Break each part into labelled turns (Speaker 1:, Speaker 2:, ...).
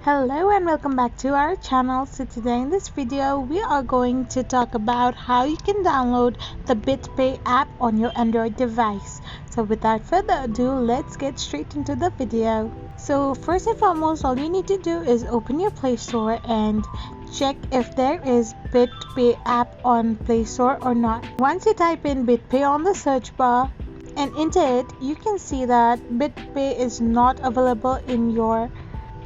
Speaker 1: Hello and welcome back to our channel. So today in this video we are going to talk about how you can download the BitPay app on your Android device. So without further ado, let's get straight into the video. So first and foremost, all you need to do is open your Play Store and check if there is BitPay app on Play Store or not. Once you type in BitPay on the search bar and enter it, you can see that BitPay is not available in your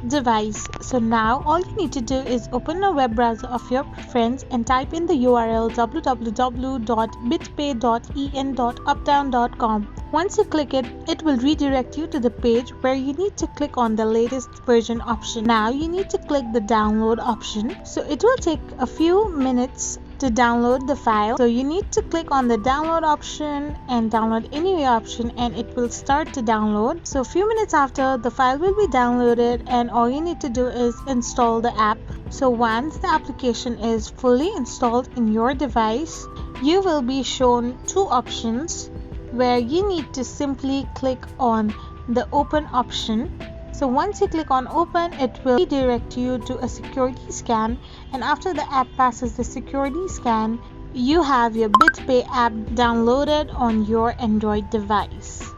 Speaker 1: device. So now all you need to do is open a web browser of your preference and type in the URL www.bitpay.en.updown.com. Once you click it, it will redirect you to the page where you need to click on the latest version option. Now you need to click the download option. So it will take a few minutes to download the file. So you need to click on the download option and download anyway option, and it will start to download. So a few minutes after, the file will be downloaded and all you need to do is install the app. So once the application is fully installed in your device, you will be shown two options where you need to simply click on the open option. So once you click on open, it will redirect you to a security scan, and after the app passes the security scan, you have your BitPay app downloaded on your Android device.